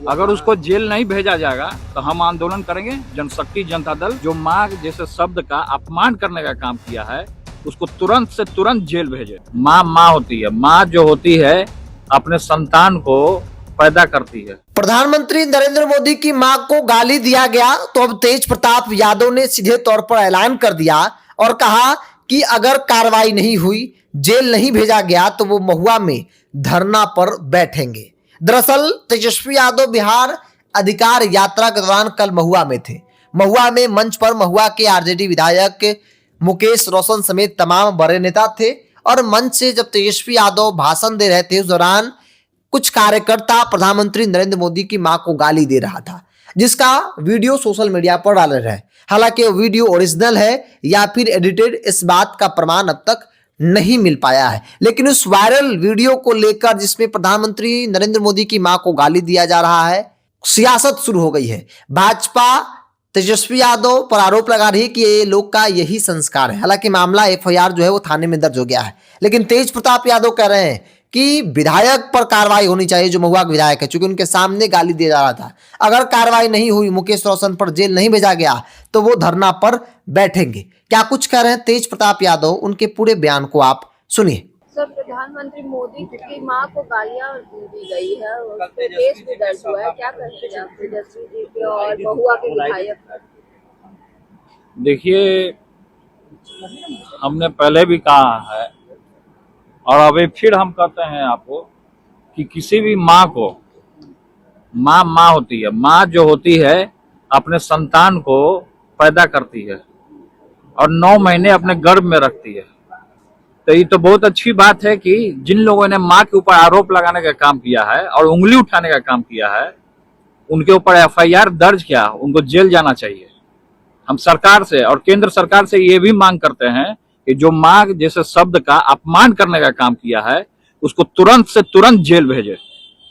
अगर उसको जेल नहीं भेजा जाएगा तो हम आंदोलन करेंगे। जनशक्ति जनता दल जो माँ जैसे शब्द का अपमान करने का काम किया है उसको तुरंत से तुरंत जेल भेजे। माँ माँ होती है, माँ जो होती है अपने संतान को पैदा करती है। प्रधानमंत्री नरेंद्र मोदी की मां को गाली दिया गया तो अब तेज प्रताप यादव ने सीधे तौर पर ऐलान कर दिया और कहा कि अगर कार्रवाई नहीं हुई, जेल नहीं भेजा गया तो वो महुआ में धरना पर बैठेंगे। दरअसल तेजस्वी यादव बिहार अधिकार यात्रा के दौरान कल महुआ में थे। महुआ में मंच पर महुआ के आरजेडी विधायक मुकेश रोशन समेत तमाम बड़े नेता थे और मंच से जब तेजस्वी यादव भाषण दे रहे थे उस दौरान कुछ कार्यकर्ता प्रधानमंत्री नरेंद्र मोदी की मां को गाली दे रहा था, जिसका वीडियो सोशल मीडिया पर डाले रहे। हालांकि वो वीडियो ओरिजिनल है या फिर एडिटेड, इस बात का प्रमाण अब तक नहीं मिल पाया है। लेकिन उस वायरल वीडियो को लेकर जिसमें प्रधानमंत्री नरेंद्र मोदी की मां को गाली दिया जा रहा है, सियासत शुरू हो गई है। भाजपा तेजस्वी यादव पर आरोप लगा रही है कि ये लोग का यही संस्कार है। हालांकि मामला एफआईआर जो है वो थाने में दर्ज हो गया है, लेकिन तेज प्रताप यादव कह रहे हैं कि विधायक पर कार्रवाई होनी चाहिए जो महुआ के विधायक है, क्योंकि उनके सामने गाली दिया जा रहा था। अगर कार्रवाई नहीं हुई, मुकेश रोशन पर जेल नहीं भेजा गया तो वो धरना पर बैठेंगे। क्या कुछ कह रहे हैं तेज प्रताप यादव, उनके पूरे बयान को आप सुनिए। सर, प्रधानमंत्री मोदी की मां को गालियां दी गई है और केस भी दर्ज हुआ है, क्या कहेंगे आप तेजस्वी जी के और महुआ के विधायक पर? देखिए, हमने पहले भी कहा है और अभी फिर हम कहते हैं आपको कि किसी भी माँ को, माँ माँ होती है, माँ जो होती है अपने संतान को पैदा करती है और 9 महीने अपने गर्भ में रखती है। तो ये तो बहुत अच्छी बात है कि जिन लोगों ने माँ के ऊपर आरोप लगाने का काम किया है और उंगली उठाने का काम किया है, उनके ऊपर एफआईआर दर्ज किया, उनको जेल जाना चाहिए। हम सरकार से और केंद्र सरकार से ये भी मांग करते हैं कि जो माँ जैसे शब्द का अपमान करने का काम किया है उसको तुरंत से तुरंत जेल भेजे।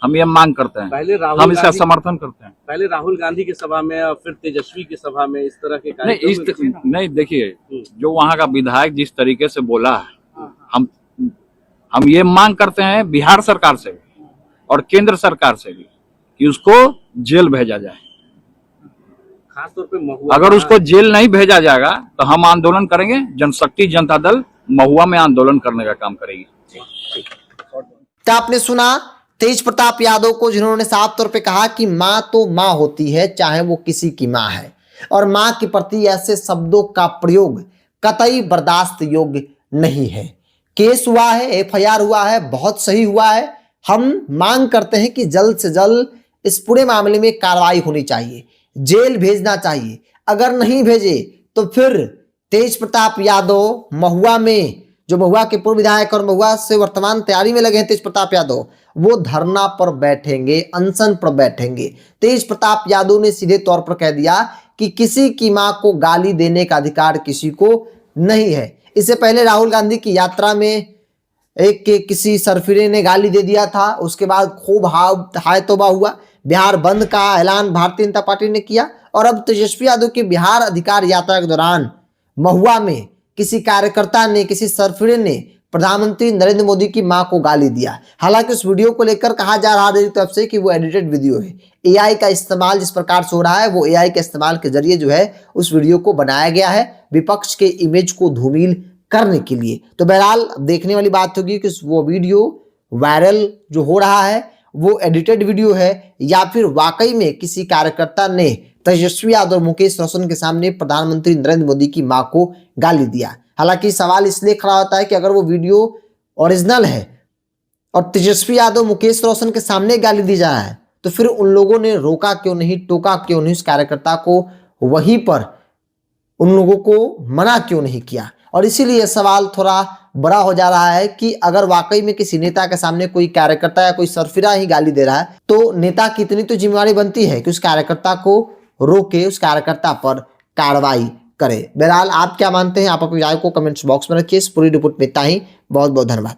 हम ये मांग करते हैं, पहले हम इसका समर्थन करते हैं। पहले राहुल गांधी की सभा में और फिर तेजस्वी की सभा में इस तरह के कार्यक्रम नहीं, देखिए जो वहाँ का विधायक जिस तरीके से बोला है, हम ये मांग करते हैं बिहार सरकार से भी और केंद्र सरकार से भी कि उसको जेल भेजा जाए। खासतौर पे महुआ, अगर उसको जेल नहीं भेजा जाएगा तो हम आंदोलन करेंगे। जनशक्ति जनता दल महुआ में आंदोलन करने का काम करेगी। तो आपने सुना तेज प्रताप यादव को, जिन्होंने साफ तौर पे कहा कि माँ तो माँ होती है, चाहे वो किसी की माँ है, और माँ के प्रति ऐसे शब्दों का प्रयोग कतई बर्दाश्त योग्य नहीं है। केस हुआ है, एफआईआर हुआ है, बहुत सही हुआ है। हम मांग करते हैं कि जल्द से जल्द इस पूरे मामले में कार्रवाई होनी चाहिए, जेल भेजना चाहिए। अगर नहीं भेजे तो फिर तेज प्रताप यादव महुआ में, जो महुआ के पूर्व विधायक और महुआ से वर्तमान तैयारी में लगे हैं तेज प्रताप यादव, वो धरना पर बैठेंगे, अनशन पर बैठेंगे। तेज प्रताप यादव ने सीधे तौर पर कह दिया कि किसी की मां को गाली देने का अधिकार किसी को नहीं है। इससे पहले राहुल गांधी की यात्रा में एक किसी सरफिरे ने गाली दे दिया था, उसके बाद खूब हाय तौबा हुआ, बिहार बंद का ऐलान भारतीय जनता पार्टी ने किया। और अब तेजस्वी यादव की बिहार अधिकार यात्रा के दौरान महुआ में किसी कार्यकर्ता ने, किसी सरफिरे ने प्रधानमंत्री नरेंद्र मोदी की मां को गाली दिया। हालांकि उस वीडियो को लेकर कहा जा रहा है तरफ से कि वो एडिटेड वीडियो है। एआई का इस्तेमाल जिस प्रकार से हो रहा है, वो एआई के इस्तेमाल के जरिए जो है उस वीडियो को बनाया गया है विपक्ष के इमेज को धूमिल करने के लिए। तो बहरहाल देखने वाली बात होगी कि वो वीडियो वायरल जो हो रहा है वो एडिटेड वीडियो है या फिर वाकई में किसी कार्यकर्ता ने तेजस्वी यादव मुकेश रोशन के सामने प्रधानमंत्री नरेंद्र मोदी की मां को गाली दिया। हालांकि सवाल इसलिए खड़ा होता है कि अगर वो वीडियो ओरिजिनल है और तेजस्वी यादव मुकेश रोशन के सामने गाली दी जा रहा है तो फिर उन लोगों ने रोका क्यों नहीं, टोका क्यों नहीं उस कार्यकर्ता को, वहीं पर उन लोगों को मना क्यों नहीं किया। और इसीलिए सवाल थोड़ा बड़ा हो जा रहा है कि अगर वाकई में किसी नेता के सामने कोई कार्यकर्ता या कोई सरफिरा ही गाली दे रहा है तो नेता की इतनी तो जिम्मेवारी बनती है कि उस कार्यकर्ता को रोके, उस कार्यकर्ता पर कार्रवाई करे। बहरहाल आप क्या मानते हैं, आप अपनी राय को कमेंट्स बॉक्स में रखिए। इस पूरी रिपोर्ट में इतना ही। बहुत बहुत धन्यवाद।